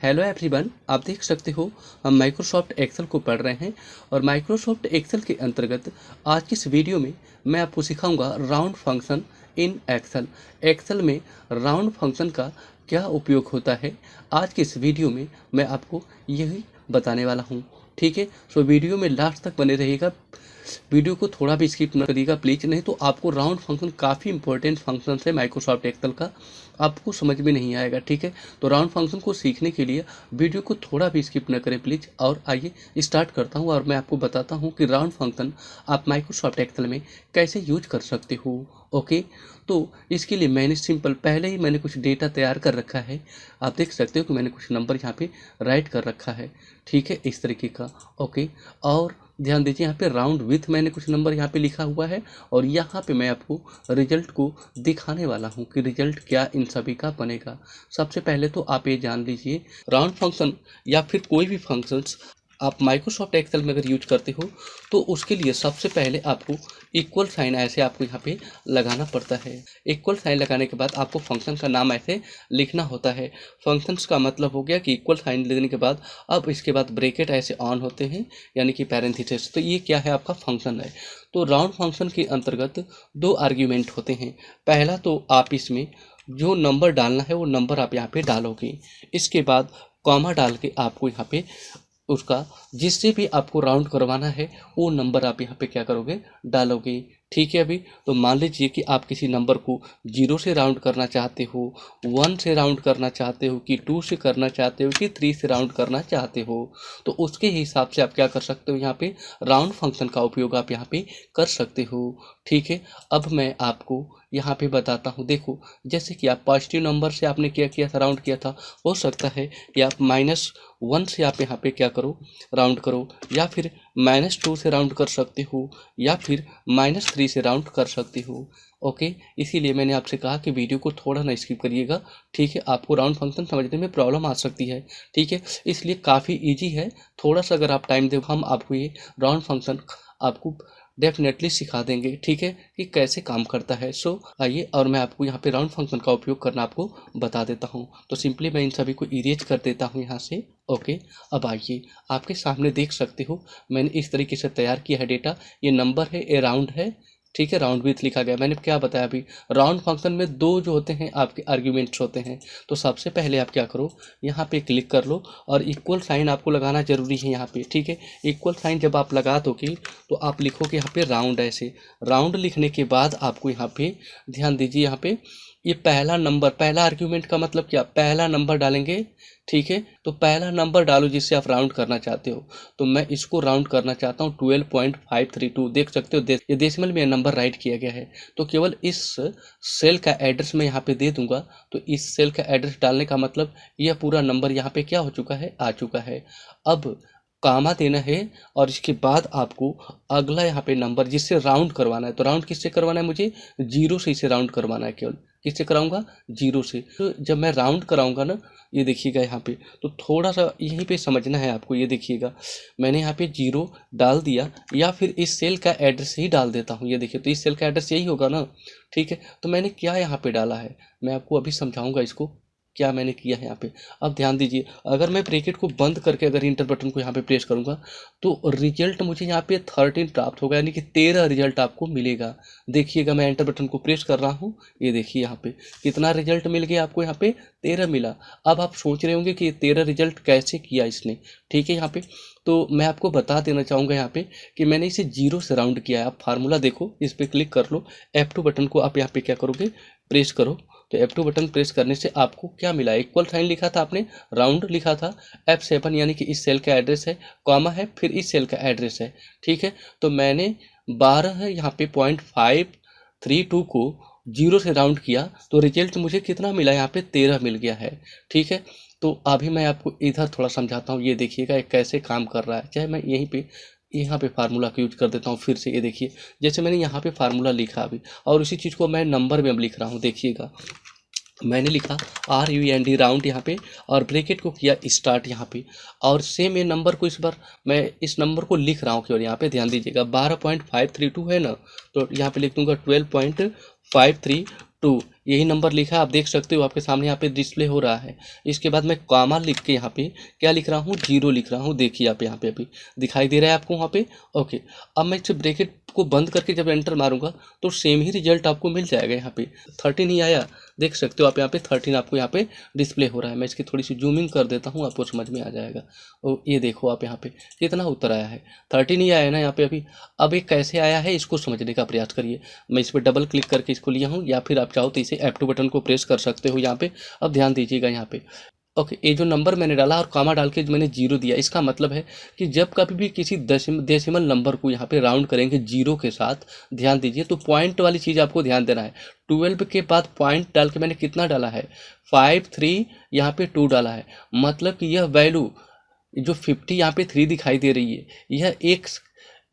Hello everyone, आप देख सकते हो हम माइक्रोसॉफ्ट एक्सेल को पढ़ रहे हैं और माइक्रोसॉफ्ट एक्सेल के अंतर्गत आज की इस वीडियो में मैं आपको सिखाऊंगा round function in Excel. Excel में राउंड फंक्शन का क्या उपयोग होता है, आज की इस वीडियो में मैं आपको यही बताने वाला हूं। ठीक है, सो वीडियो में लास्ट तक बने रहिएगा, वीडियो को थोड़ा भी स्किप न करिएगा प्लीज़, नहीं तो आपको राउंड फंक्शन काफ़ी इंपॉर्टेंट फंक्शन है माइक्रोसॉफ्ट एक्सेल का, आपको समझ में नहीं आएगा। ठीक है, तो राउंड फंक्शन को सीखने के लिए वीडियो को थोड़ा भी स्किप न करें प्लीज़। और आइए स्टार्ट करता हूँ और मैं आपको बताता हूँ कि राउंड फंक्शन आप माइक्रोसॉफ्ट एक्सेल में कैसे यूज कर सकते हो। ओके, तो इसके लिए मैंने सिंपल पहले ही मैंने कुछ डेटा तैयार कर रखा है। आप देख सकते हो कि मैंने कुछ नंबर यहाँ पे राइट कर रखा है। ठीक है, इस तरीके का। ओके, और ध्यान दीजिए यहाँ पे राउंड विथ मैंने कुछ नंबर यहाँ पे लिखा हुआ है और यहाँ पे मैं आपको रिजल्ट को दिखाने वाला हूँ कि रिजल्ट क्या इन सभी का बनेगा। सबसे पहले तो आप ये जान लीजिए, राउंड फंक्शन या फिर कोई भी फंक्शंस आप माइक्रोसॉफ्ट एक्सेल में अगर यूज करते हो तो उसके लिए सबसे पहले आपको इक्वल साइन ऐसे आपको यहाँ पे लगाना पड़ता है। इक्वल साइन लगाने के बाद आपको फंक्शन का नाम ऐसे लिखना होता है। फंक्शंस का मतलब हो गया कि इक्वल साइन लेने के बाद अब इसके बाद ब्रैकेट ऐसे ऑन होते हैं, यानी कि पैरेंथेसिस। तो ये क्या है, आपका फंक्शन है। तो राउंड फंक्शन के अंतर्गत दो आर्ग्यूमेंट होते हैं। पहला तो आप इसमें जो नंबर डालना है वो नंबर आप यहाँ पे डालोगे, इसके बाद कॉमा डाल के आपको यहाँ पे उसका जिससे भी आपको राउंड करवाना है वो नंबर आप यहाँ पे क्या करोगे, डालोगे। ठीक है, अभी तो मान लीजिए कि आप किसी नंबर को 0 से राउंड करना चाहते हो, 1 से राउंड करना चाहते हो, कि 2 से करना चाहते हो, कि 3 से राउंड करना चाहते हो, तो उसके हिसाब से आप क्या कर सकते हो, यहाँ पे राउंड फंक्शन का उपयोग आप यहाँ पे कर सकते हो। ठीक है, अब मैं आपको यहाँ पे बताता हूँ। देखो, जैसे कि आप पॉजिटिव नंबर से आपने क्या किया था, राउंड किया था, हो सकता है कि आप -1 से आप यहाँ पे क्या करो, राउंड करो, या फिर -2 से राउंड कर सकते हो, या फिर -3 से राउंड कर सकते हो। ओके, इसीलिए मैंने आपसे कहा कि वीडियो को थोड़ा ना स्किप करिएगा। ठीक है, आपको राउंड फंक्शन समझने में प्रॉब्लम आ सकती है। ठीक है, इसलिए काफ़ी इजी है, थोड़ा सा अगर आप टाइम दे हम आपको ये राउंड फंक्शन आपको डेफिनेटली सिखा देंगे। ठीक है, कि कैसे काम करता है। सो आइए और मैं आपको यहाँ पे राउंड फंक्शन का उपयोग करना आपको बता देता हूँ। तो सिंपली मैं इन सभी को इरेज कर देता हूँ यहाँ से। ओके, अब आइए आपके सामने देख सकते हो मैंने इस तरीके से तैयार किया है डेटा। ये नंबर है, ये राउंड है। ठीक है, राउंड विथ लिखा गया। मैंने क्या बताया अभी, राउंड फंक्शन में दो जो होते हैं आपके आर्ग्यूमेंट्स होते हैं। तो सबसे पहले आप क्या करो, यहाँ पे क्लिक कर लो और इक्वल साइन आपको लगाना जरूरी है यहाँ पे। ठीक है, इक्वल साइन जब आप लगा दोगे तो आप लिखोगे यहाँ पे राउंड। ऐसे राउंड लिखने के बाद आपको यहाँ पे ध्यान दीजिए, यहाँ पे ये पहला नंबर, पहला आर्ग्यूमेंट का मतलब क्या, पहला नंबर डालेंगे। ठीक है, तो पहला नंबर डालो जिससे आप राउंड करना चाहते हो। तो मैं इसको राउंड करना चाहता हूँ 12.532। देख सकते हो ये डेसिमल में नंबर राइट किया गया है, तो केवल इस सेल का एड्रेस मैं यहाँ पे दे दूंगा। तो इस सेल का एड्रेस डालने का मतलब यह पूरा नंबर यहाँ पे क्या हो चुका है, आ चुका है। अब कामा देना है और इसके बाद आपको अगला यहाँ पे नंबर जिससे राउंड करवाना है। तो राउंड किससे करवाना है, मुझे 0 से इसे राउंड करवाना है। केवल किससे कराऊंगा, 0 से। तो जब मैं राउंड कराऊंगा ना, ये देखिएगा यहाँ पे, तो थोड़ा सा यहीं पे समझना है आपको। ये देखिएगा मैंने यहाँ पे 0 डाल दिया, या फिर इस सेल का एड्रेस ही डाल देता हूँ। ये देखिए, तो इस सेल का एड्रेस यही होगा ना। ठीक है, तो मैंने क्या यहाँ पे डाला है, मैं आपको अभी समझाऊंगा इसको क्या मैंने किया है यहाँ पे। अब ध्यान दीजिए, अगर मैं ब्रैकेट को बंद करके अगर इंटर बटन को यहाँ पे प्रेस करूँगा तो रिजल्ट मुझे यहाँ पे 13 प्राप्त होगा, यानी कि 13 रिजल्ट आपको मिलेगा। देखिएगा मैं एंटर बटन को प्रेस कर रहा हूँ, ये देखिए यहाँ पे कितना रिजल्ट मिल गया आपको, यहाँ पे 13 मिला। अब आप सोच रहे होंगे कि ये 13 रिजल्ट कैसे किया इसने। ठीक है, यहाँ पे तो मैं आपको बता देना चाहूँगा यहाँ पे कि मैंने इसे 0 से राउंड किया है। आप फार्मूला देखो, इस पर क्लिक कर लो, F2 बटन को आप यहाँ पे क्या करोगे, प्रेस करो। तो F2 बटन प्रेस करने से आपको क्या मिला, इक्वल साइन लिखा था आपने, राउंड लिखा था, F7 यानी कि इस सेल का एड्रेस है, कॉमा है, फिर इस सेल का एड्रेस है। ठीक है, तो मैंने 12 यहाँ पे 0.532 को 0 से राउंड किया, तो रिजल्ट मुझे कितना मिला, यहाँ पे 13 मिल गया है। ठीक है, तो अभी मैं आपको इधर थोड़ा समझाता हूँ। ये देखिएगा ये कैसे काम कर रहा है। चाहे मैं यहीं पे यहाँ पे फार्मूला का यूज कर देता हूँ फिर से। ये देखिए, जैसे मैंने यहाँ पे फार्मूला लिखा अभी, और उसी चीज़ को मैं नंबर में अब लिख रहा हूँ। देखिएगा मैंने लिखा RUND राउंड यहाँ पे, और ब्रैकेट को किया स्टार्ट यहाँ पे, और सेम ये नंबर को इस बार मैं इस नंबर को लिख रहा हूँ केवल। यहाँ पे ध्यान दीजिएगा 12.532 है ना, तो यहाँ पे लिख दूंगा 12.532। यही नंबर लिखा है, आप देख सकते हो, आपके सामने यहाँ पे डिस्प्ले हो रहा है। इसके बाद मैं कॉमा लिख के यहाँ पे क्या लिख रहा हूँ, 0 लिख रहा हूँ। देखिए आप यहाँ पे अभी दिखाई दे रहा है आपको वहाँ पे। ओके, अब मैं इसे ब्रैकेट को बंद करके जब एंटर मारूंगा तो सेम ही रिजल्ट आपको मिल जाएगा। यहाँ पे 13 ही आया, देख सकते हो आप यहाँ पे 13 आपको यहाँ पे डिस्प्ले हो रहा है। मैं इसकी थोड़ी सी जूमिंग कर देता हूँ, आपको समझ में आ जाएगा। और ये देखो आप यहाँ पे कितना उत्तर आया है, 13 ही आया ना यहाँ पे अभी। अब ये कैसे आया है इसको समझने का प्रयास करिए। मैं इस पर डबल क्लिक करके इसको लिया हूँ, या फिर आप चाहो तो इसे F2 बटन को प्रेस कर सकते हो यहाँ पे। अब ध्यान दीजिएगा यहाँ पे। ओके, ये जो नंबर मैंने डाला और कॉमा डाल के जो मैंने 0 दिया, इसका मतलब है कि जब कभी भी किसी डेसिमल नंबर को यहाँ पे राउंड करेंगे 0 के साथ, ध्यान दीजिए, तो पॉइंट वाली चीज़ आपको ध्यान देना है। 12 के बाद पॉइंट डाल के मैंने कितना डाला है, 5 3 यहाँ पे 2 डाला है। मतलब कि यह वैल्यू जो 50 यहाँ पे 3 दिखाई दे रही है, यह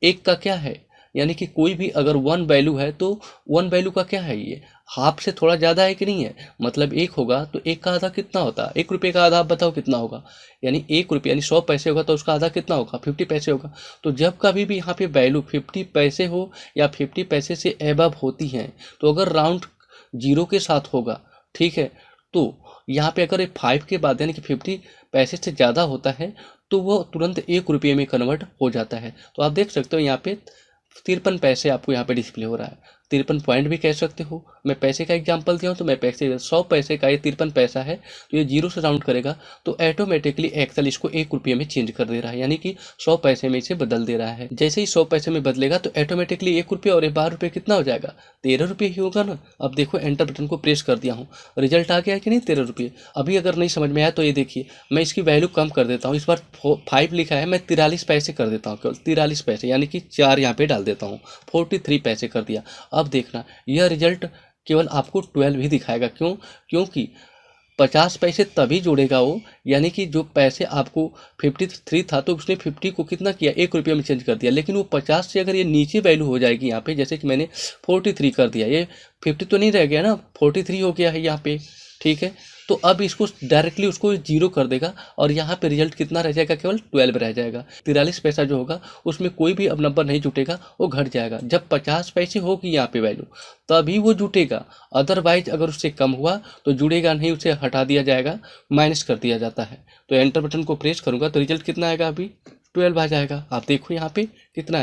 एक का क्या है, यानी कि कोई भी अगर 1 वैल्यू है तो 1 वैल्यू का क्या है, ये हाफ से थोड़ा ज़्यादा है कि नहीं है। मतलब 1 होगा तो 1 का आधा कितना होता है, 1 रुपये का आधा आप बताओ कितना होगा। यानी 1 रुपये यानी 100 पैसे होगा तो उसका आधा कितना होगा, 50 पैसे होगा। तो जब कभी भी यहाँ पे वैल्यू 50 पैसे हो या 50 पैसे से एबव होती हैं, तो अगर राउंड 0 के साथ होगा, ठीक है, तो यहाँ पे अगर 5 के बाद यानी कि 50 पैसे से ज़्यादा होता है तो वो तुरंत 1 रुपये में कन्वर्ट हो जाता है। तो आप देख सकते हो यहाँ पे 53 पैसे आपको यहाँ पे डिस्प्ले हो रहा है। 53 पॉइंट भी कह सकते हो। मैं पैसे का एग्जांपल दिया हूँ तो मैं पैसे 100 पैसे का ये 53 पैसा है, तो ये 0 से राउंड करेगा तो ऑटोमेटिकली एक्सेल इसको 1 रुपये में चेंज कर दे रहा है, यानी कि 100 पैसे में इसे बदल दे रहा है। जैसे ही 100 पैसे में बदलेगा तो ऑटोमेटिकली 1 रुपये और 12 रुपये कितना हो जाएगा, 13 रुपये ही होगा ना। अब देखो एंटर बटन को प्रेस कर दिया हूँ, रिजल्ट आ गया कि नहीं, 13 रुपये। अभी अगर नहीं समझ में आया तो ये देखिए, मैं इसकी वैल्यू कम कर देता हूँ। इस बार 5 लिखा है, मैं 43 पैसे कर देता हूँ, केवल 43 पैसे, यानी कि 4 यहाँ पे डाल देता हूँ, 43 पैसे कर दिया। अब देखना यह रिजल्ट केवल आपको 12 ही दिखाएगा। क्यों? क्योंकि 50 पैसे तभी जोड़ेगा वो, यानी कि जो पैसे आपको 53 था तो उसने 50 को कितना किया, 1 रुपये में चेंज कर दिया। लेकिन वो 50 से अगर ये नीचे वैल्यू हो जाएगी यहाँ पे, जैसे कि मैंने 43 कर दिया, ये 50 तो नहीं रह गया ना, 43 हो गया है यहाँ पे, ठीक है। तो अब इसको डायरेक्टली उसको 0 कर देगा और यहाँ पे रिजल्ट कितना रह जाएगा, केवल 12 रह जाएगा। 43 पैसा जो होगा उसमें कोई भी अब नंबर नहीं जुटेगा, वो घट जाएगा। जब 50 पैसे होगी यहाँ पे वैल्यू तभी वो जुटेगा, अदरवाइज अगर उससे कम हुआ तो जुड़ेगा नहीं, उसे हटा दिया जाएगा, माइनस कर दिया जाता है। तो एंटर बटन को प्रेस करूँगा तो रिजल्ट कितना आएगा, अभी 12 आ जाएगा। आप देखो यहाँ पे कितना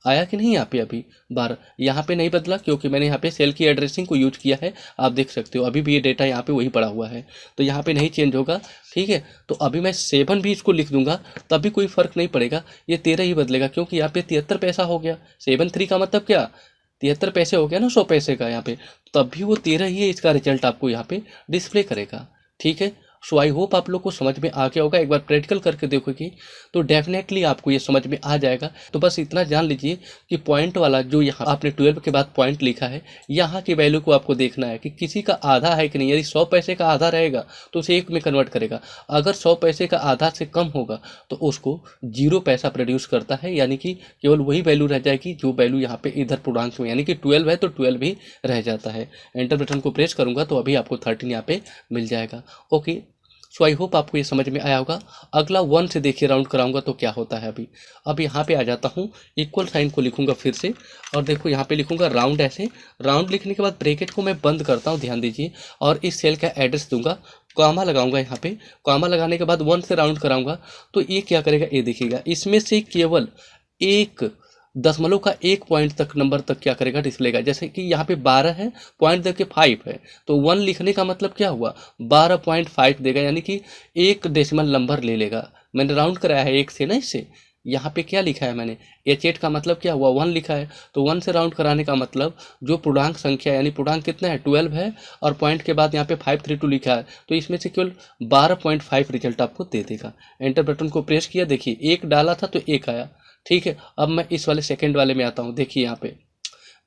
आया कि नहीं, यहाँ पे अभी 12। यहाँ पे नहीं बदला क्योंकि मैंने यहाँ पे सेल की एड्रेसिंग को यूज किया है। आप देख सकते हो अभी भी ये डेटा यहाँ पे वही पड़ा हुआ है, तो यहाँ पे नहीं चेंज होगा, ठीक है। तो अभी मैं 7 भी इसको लिख दूंगा तब भी कोई फर्क नहीं पड़ेगा, ये 13 ही बदलेगा क्योंकि यहाँ पे 73 पैसा हो गया। 7 3 का मतलब क्या, 73 पैसे हो गया ना 100 पैसे का यहाँ पे, तब भी वो 13 ही इसका रिजल्ट आपको यहाँ पे डिस्प्ले करेगा, ठीक है। सो आई होप आप लोग को समझ में आ गया होगा। एक बार प्रैक्टिकल करके देखोगे तो डेफिनेटली आपको ये समझ में आ जाएगा। तो बस इतना जान लीजिए कि पॉइंट वाला जो यहाँ आपने 12 के बाद पॉइंट लिखा है, यहाँ की वैल्यू को आपको देखना है कि किसी का आधा है कि नहीं। यदि 100 पैसे का आधा रहेगा तो उसे 1 में कन्वर्ट करेगा, अगर 100 पैसे का आधा से कम होगा तो उसको 0 पैसा प्रोड्यूस करता है, यानी कि केवल वही वैल्यू रह जाएगी जो वैल्यू यहाँ पे इधर पूर्णांक में, यानी कि 12 है तो 12 भी रह जाता है। एंटर बटन को प्रेस करूँगा तो अभी आपको 13 यहाँ पे मिल जाएगा। ओके, सो आई होप आपको ये समझ में आया होगा। अगला 1 से देखिए राउंड कराऊंगा तो क्या होता है। अब यहाँ पे आ जाता हूँ, इक्वल साइन को लिखूंगा फिर से, और देखो यहाँ पे लिखूंगा राउंड। ऐसे राउंड लिखने के बाद ब्रैकेट को मैं बंद करता हूँ, ध्यान दीजिए, और इस सेल का एड्रेस दूंगा, कॉमा लगाऊंगा यहाँ पे। कॉमा लगाने के बाद 1 से राउंड कराऊंगा तो ये क्या करेगा, ये देखिएगा, इसमें से केवल 1.1 पॉइंट तक नंबर तक क्या करेगा, डिस्प्ले का। जैसे कि यहाँ पे 12 है, पॉइंट दे के 5 है, तो 1 लिखने का मतलब क्या हुआ, 12.5 देगा, यानी कि 1 डेसिमल नंबर ले लेगा। मैंने राउंड कराया है 1 से ना, इससे यहाँ पे क्या लिखा है मैंने, H8 का मतलब क्या हुआ, 1 लिखा है, तो 1 से राउंड कराने का मतलब जो पूर्णांक संख्या, यानी पूर्णांक कितना है, 12 है, और पॉइंट के बाद यहाँ पे 532 लिखा है, तो इसमें से केवल 12.5 रिजल्ट आपको दे देगा। एंटर बटन को प्रेस किया, देखिए 1 डाला था तो 1 आया, ठीक है। अब मैं इस वाले सेकंड वाले में आता हूँ, देखिए यहाँ पे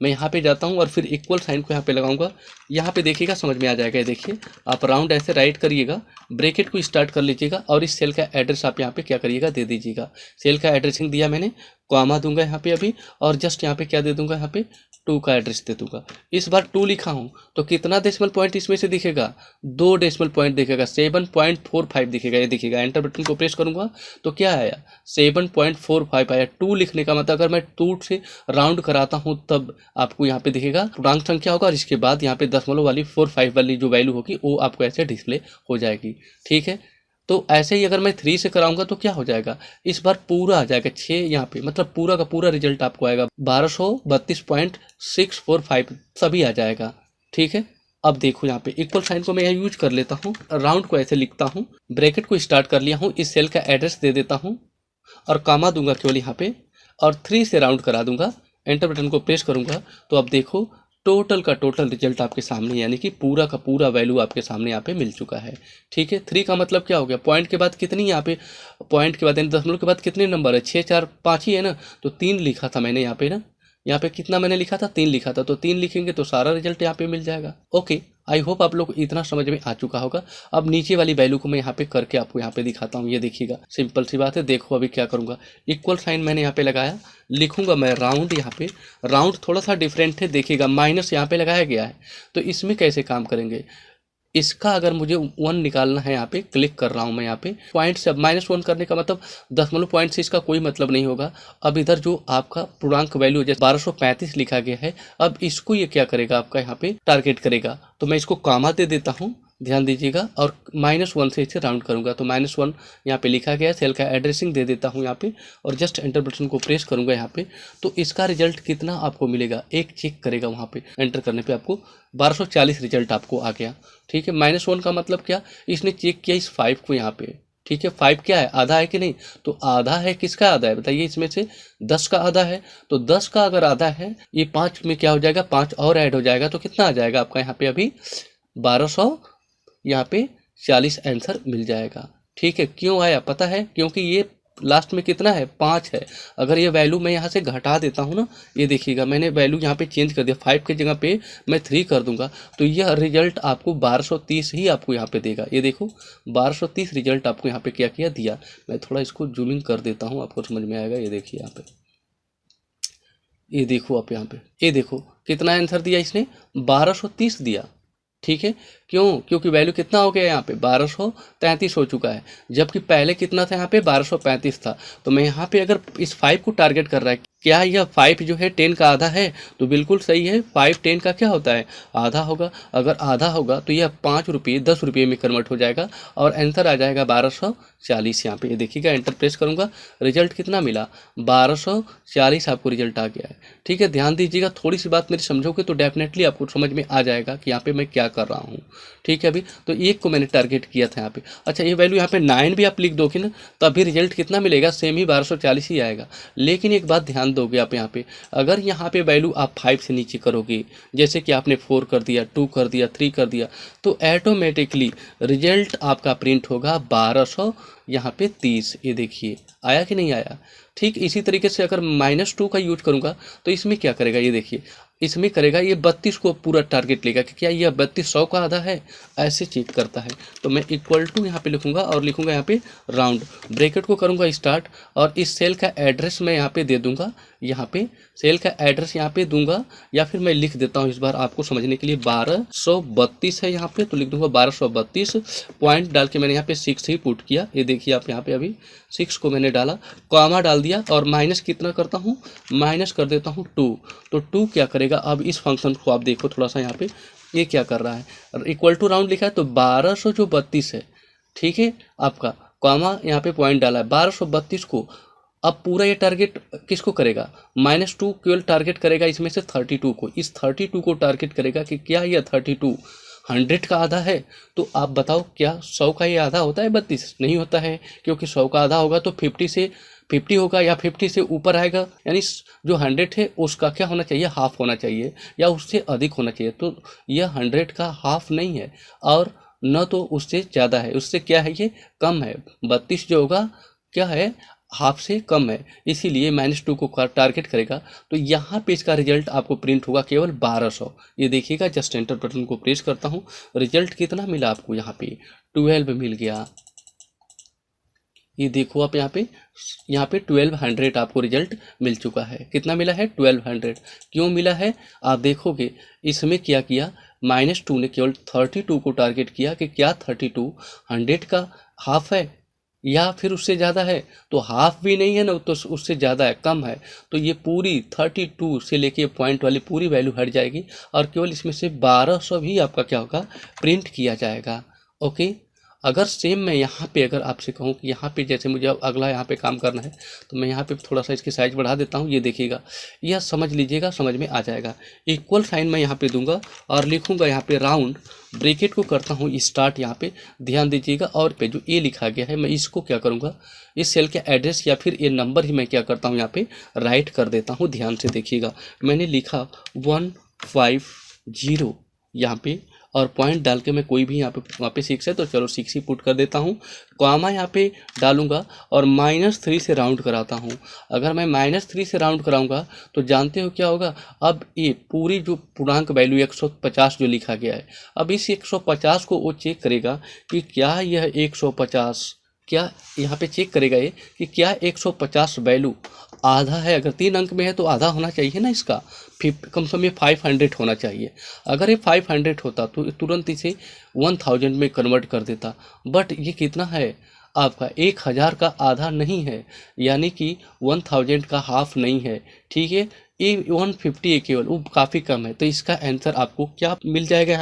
मैं यहाँ पे जाता हूँ और फिर इक्वल साइन को यहाँ पे लगाऊंगा। यहाँ पे देखिएगा समझ में आ जाएगा। ये देखिए, आप राउंड ऐसे राइट करिएगा, ब्रैकेट को स्टार्ट कर लीजिएगा और इस सेल का एड्रेस आप यहाँ पे क्या करिएगा, दे दीजिएगा। सेल का एड्रेसिंग दिया मैंने, कॉमा दूंगा यहाँ पे अभी, और जस्ट यहाँ पे क्या दे दूंगा, यहाँ पे 2 का एड्रेस दे दूंगा। इस बार 2 लिखा हूँ तो कितना डेसिमल पॉइंट इसमें से दिखेगा, 2 डेसिमल पॉइंट दिखेगा, 7.45 दिखेगा। ये दिखेगा, एंटर बटन को प्रेस करूंगा तो क्या आया, 7.45 आया। 2 लिखने का मतलब अगर मैं 2 से राउंड कराता हूँ तब आपको यहाँ पे दिखेगा पूर्णांक संख्या होगा, और इसके बाद यहाँ पे दशमलव वाली 45 वाली जो वैल्यू होगी वो आपको ऐसे डिस्प्ले हो जाएगी। ठीक है, तो ऐसे ही अगर मैं 3 से कराऊंगा तो क्या हो जाएगा, इस बार पूरा आ जाएगा 6 यहाँ पे, मतलब पूरा का पूरा रिजल्ट आपको आएगा 1232.645 सभी आ जाएगा। ठीक है, अब देखो यहाँ पे इक्वल साइन को मैं यहाँ यूज कर लेता हूँ, राउंड को ऐसे लिखता हूँ, ब्रैकेट को स्टार्ट कर लिया हूँ, इस सेल का एड्रेस दे देता हूँ और कामा दूंगा केवल यहाँ पे, और 3 से राउंड करा दूंगा, एंटर बटन को प्रेस करूंगा तो अब देखो टोटल का टोटल रिजल्ट आपके सामने, यानी कि पूरा का पूरा वैल्यू आपके सामने यहाँ पे मिल चुका है। ठीक है, 3 का मतलब क्या हो गया, पॉइंट के बाद कितनी यहाँ पे, पॉइंट के बाद यानी दशमलव के बाद कितने नंबर है, 6 4 5 ही है ना, तो 3 लिखा था मैंने यहाँ पे ना, यहाँ पे कितना मैंने लिखा था, 3 लिखा था, तो 3 लिखेंगे तो सारा रिजल्ट यहाँ पे मिल जाएगा। ओके, आई होप आप लोग को इतना समझ में आ चुका होगा। अब नीचे वाली वैल्यू को मैं यहाँ पे करके आपको यहाँ पे दिखाता हूँ, ये देखिएगा, सिंपल सी बात है। देखो अभी क्या करूँगा, इक्वल साइन मैंने यहाँ पे लगाया, लिखूंगा मैं राउंड, यहाँ पे राउंड थोड़ा सा डिफरेंट है, देखिएगा माइनस यहाँ पे लगाया गया है, तो इसमें कैसे काम करेंगे, इसका अगर मुझे 1 निकालना है, यहाँ पे क्लिक कर रहा हूँ मैं, यहाँ पे पॉइंट से अब -1 करने का मतलब दशमलव पॉइंट से इसका कोई मतलब नहीं होगा। अब इधर जो आपका पूर्णांक वैल्यू जैसे 1235 लिखा गया है, अब इसको ये क्या करेगा, आपका यहाँ पे टारगेट करेगा, तो मैं इसको कामा दे देता हूँ, ध्यान दीजिएगा, और -1 से इसे राउंड करूंगा तो -1 यहाँ पे लिखा गया है, सेल का एड्रेसिंग दे देता हूँ यहाँ पे, और जस्ट एंटर बटन को प्रेस करूंगा यहाँ पे, तो इसका रिजल्ट कितना आपको मिलेगा, एक चेक करेगा वहाँ पे, एंटर करने पे आपको 1240 रिजल्ट आपको आ गया। ठीक है, -1 का मतलब क्या, इसने चेक किया इस 5 को यहाँ पे। ठीक है, 5 क्या है, आधा है कि नहीं, तो आधा है, किसका आधा है बताइए, इसमें से 10 का आधा है, तो 10 का अगर आधा है, ये 5 में क्या हो जाएगा, 5 और ऐड हो जाएगा, तो कितना आ जाएगा आपका यहाँ पे अभी 1200 यहाँ पे 40 आंसर मिल जाएगा। ठीक है, क्यों आया पता है, क्योंकि ये लास्ट में कितना है, 5 है। अगर ये वैल्यू मैं यहाँ से घटा देता हूँ ना, ये देखिएगा मैंने वैल्यू यहाँ पे चेंज कर दिया, 5 की जगह पे मैं 3 कर दूंगा, तो यह रिजल्ट आपको 1230 ही आपको यहाँ पे देगा। ये देखो 1230 रिजल्ट आपको यहाँ पे क्या किया दिया। मैं थोड़ा इसको जूमिंग कर देता हूँ, आपको समझ में आएगा। ये देखिए यहाँ पे, ये देखो आप यहाँ पे, ये देखो कितना आंसर दिया इसने, 1230 दिया। ठीक है, क्यों, क्योंकि वैल्यू कितना हो गया यहाँ पे 1233 हो चुका है, जबकि पहले कितना था यहाँ पे 1235 था। तो मैं यहाँ पे अगर इस 5 को टारगेट कर रहा है, क्या यह 5 जो है 10 का आधा है, तो बिल्कुल सही है, 5 10 का क्या होता है, आधा होगा। अगर आधा होगा तो यह 5 रुपये 10 रुपये में कन्वर्ट हो जाएगा और आंसर आ जाएगा 1240। यहाँ पे ये देखिएगा, एंटर प्रेस करूँगा, रिजल्ट कितना मिला 1240 आपको रिजल्ट आ गया है। ठीक है, ध्यान दीजिएगा, थोड़ी सी बात मेरी समझोगे तो डेफिनेटली आपको समझ में आ जाएगा कि यहाँ पे मैं क्या कर रहा हूँ। ठीक है, अभी तो एक को मैंने टारगेट किया था यहाँ पे। अच्छा, ये वैल्यू यहाँ पे 9 भी आप लिख दोगे ना, तभी रिजल्ट कितना मिलेगा, सेम ही 1240 ही आएगा। लेकिन एक बात ध्यान दोगे आप यहाँ पे, अगर यहाँ पे वैल्यू आप 5 से नीचे करोगे, जैसे कि आपने 4 कर दिया, 2 कर दिया, 3 कर दिया, तो ऑटोमेटिकली रिजल्ट आपका प्रिंट होगा 1200 यहाँ पे 30। ये देखिए आया कि नहीं आया। ठीक इसी तरीके से अगर -2 का यूज करूँगा तो इसमें क्या करेगा, ये देखिए इसमें करेगा, ये 32 को पूरा टारगेट लेगा कि क्या यह 32 100 का आधा है, ऐसे चेक करता है। तो मैं इक्वल टू यहाँ पे लिखूंगा और लिखूंगा यहाँ पे राउंड, ब्रैकेट को करूंगा स्टार्ट, और इस सेल का एड्रेस मैं यहाँ पे दे दूंगा, यहाँ पे सेल का एड्रेस यहाँ पे दूंगा, या फिर मैं लिख देता हूँ इस बार आपको समझने के लिए, 1232 है यहाँ पे, तो लिख दूंगा 1232, पॉइंट डाल के मैंने यहाँ पे 6 ही पुट किया। ये देखिए आप यहाँ पे अभी 6 को मैंने डाला, कॉमा डाल दिया, और माइनस कितना करता हूँ, माइनस कर देता हूँ 2। तो 2 क्या करेगा, अब इस फंक्शन को आप देखो थोड़ा सा, यहाँ पे ये क्या कर रहा है, इक्वल टू राउंड लिखा है, तो 1200 जो 32 है, ठीक है आपका, कॉमा यहाँ पे पॉइंट डाला है, 1232 को अब पूरा ये टारगेट किसको करेगा, -2 केवल टारगेट करेगा इसमें से 32 को, इस 32 को टारगेट करेगा कि क्या यह 32 100 का आधा है। तो आप बताओ क्या 100 का ये आधा होता है, 32 नहीं होता है, क्योंकि 100 का आधा होगा तो 50 होगा, या 50 से ऊपर आएगा, यानी जो 100 है उसका क्या होना चाहिए, हाफ होना चाहिए, या उससे अधिक होना चाहिए। तो यह 100 का हाफ नहीं है, और न तो उससे ज़्यादा है, उससे क्या है, ये कम है। 32 जो होगा क्या है, हाफ से कम है, इसीलिए -2 को टारगेट करेगा। तो यहाँ पे इसका रिजल्ट आपको प्रिंट होगा केवल 1200। ये देखिएगा, जस्ट एंटर बटन को प्रेस करता हूँ, रिजल्ट कितना मिला आपको, यहाँ पे 12 मिल गया। ये देखो आप यहाँ पे 1200 आपको रिजल्ट मिल चुका है। कितना मिला है? 1200। क्यों मिला है? आप देखोगे इसमें क्या किया, -2 ने केवल 32 को टारगेट किया कि क्या 32 100 का हाफ है या फिर उससे ज़्यादा है। तो हाफ भी नहीं है ना, तो उससे ज़्यादा है, कम है। तो ये पूरी 32 से लेके पॉइंट वाली पूरी वैल्यू हट जाएगी और केवल इसमें से 1200 भी आपका क्या होगा, प्रिंट किया जाएगा। ओके, अगर सेम मैं यहाँ पे अगर आपसे कहूँ कि यहाँ पे जैसे मुझे अब अगला यहाँ पे काम करना है, तो मैं यहाँ पे थोड़ा सा इसकी साइज बढ़ा देता हूँ। ये देखिएगा, यह समझ लीजिएगा, समझ में आ जाएगा। इक्वल साइन मैं यहाँ पे दूंगा और लिखूंगा यहाँ पे राउंड, ब्रैकेट को करता हूँ स्टार्ट। यहाँ पे ध्यान दीजिएगा, और पे जो ए लिखा गया है मैं इसको क्या करूँगा, इस सेल के एड्रेस या फिर ये नंबर ही मैं क्या करता हूँ यहाँ पे राइट कर देता हूँ। ध्यान से देखिएगा, मैंने लिखा 150 यहाँ पे, और पॉइंट डाल के मैं कोई भी यहाँ पे 6 है तो चलो 6 ही पुट कर देता हूँ। कॉमा यहाँ पे डालूंगा और -3 से राउंड कराता हूँ। अगर मैं -3 से राउंड कराऊंगा तो जानते हो क्या होगा, अब ये पूरी जो पूर्णांक वैल्यू 150 जो लिखा गया है, अब इस 150 को वो चेक करेगा कि क्या यह 150, क्या यहाँ पे चेक करेगा ये कि क्या 150 वैल्यू आधा है। अगर 3 अंक में है तो आधा होना चाहिए ना इसका, कम से कम ये 500 होना चाहिए। अगर ये 500 होता तो तुरंत इसे 1000 में कन्वर्ट कर देता, बट ये कितना है आपका, 1000 का आधा नहीं है, यानी कि 1000 का हाफ नहीं है। ठीक है, ये 150 है केवल, वो काफ़ी कम है। तो इसका आंसर आपको क्या मिल जाएगा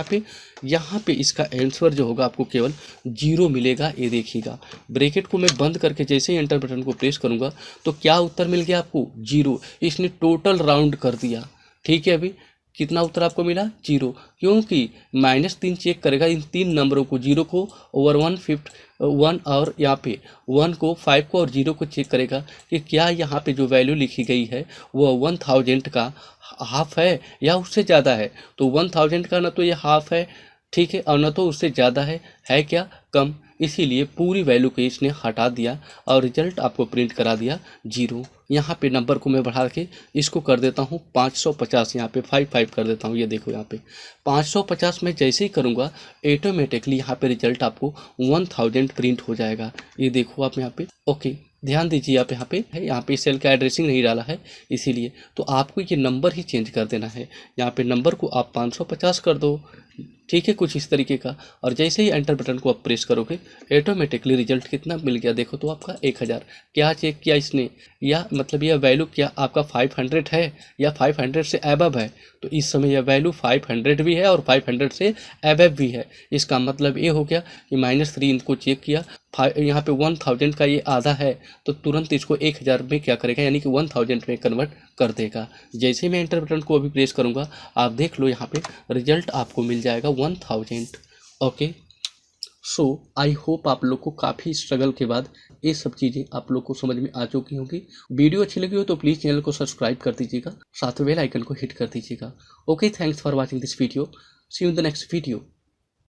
यहाँ पे इसका आंसर जो होगा आपको केवल 0 मिलेगा। ये देखिएगा, ब्रैकेट को मैं बंद करके जैसे ही एंटर बटन को प्रेस करूँगा तो क्या उत्तर मिल गया आपको, 0। इसने टोटल राउंड कर दिया। ठीक है, अभी कितना उत्तर आपको मिला, 0, क्योंकि -3 चेक करेगा इन 3 नंबरों को, 0 को ओवर 1 और यहाँ पे 1 को, 5 को और 0 को चेक करेगा कि क्या यहाँ पे जो वैल्यू लिखी गई है वो 1000 का हाफ है या उससे ज़्यादा है। तो 1000 का ना तो ये हाफ है, ठीक है, और न तो उससे ज़्यादा है क्या, कम। इसीलिए पूरी वैल्यू को इसने हटा दिया और रिजल्ट आपको प्रिंट करा दिया 0। यहाँ पे नंबर को मैं बढ़ा के इसको कर देता हूँ 550, यहाँ पे 55 कर देता हूँ। ये देखो यहाँ पे 550 में जैसे ही करूँगा ऑटोमेटिकली यहाँ पे रिजल्ट आपको 1000 प्रिंट हो जाएगा। ये देखो आप यहाँ पे। ओके, ध्यान दीजिए आप यहाँ पे सेल का एड्रेसिंग नहीं डाला है, इसीलिए तो आपको ये नंबर ही चेंज कर देना है। यहाँ पे नंबर को आप 550 कर दो, ठीक है, कुछ इस तरीके का। और जैसे ही एंटर बटन को आप प्रेस करोगे ऑटोमेटिकली रिजल्ट कितना मिल गया, देखो तो आपका 1000। क्या चेक किया इसने, या मतलब यह वैल्यू क्या आपका 500 है या 500 से अबव है। तो इस समय यह वैल्यू 500 भी है और 500 से अबव भी है। इसका मतलब ये हो गया कि -3 इनको चेक किया, यहाँ पे 1000 का ये आधा है तो तुरंत इसको 1000 में क्या करेगा, यानी कि 1000 में कन्वर्ट कर देगा। जैसे मैं एंटर बटन को अभी प्रेस करूँगा आप देख लो यहाँ पे रिजल्ट आपको मिल जाएगा 1000। ओके, सो आई होप आप लोग को काफ़ी स्ट्रगल के बाद ये सब चीज़ें आप लोग को समझ में आ चुकी होंगी। वीडियो अच्छी लगी हो तो प्लीज़ चैनल को सब्सक्राइब कर दीजिएगा, साथ में बेल आइकन को हिट कर दीजिएगा। Okay, thanks for watching this video, see you in the next video.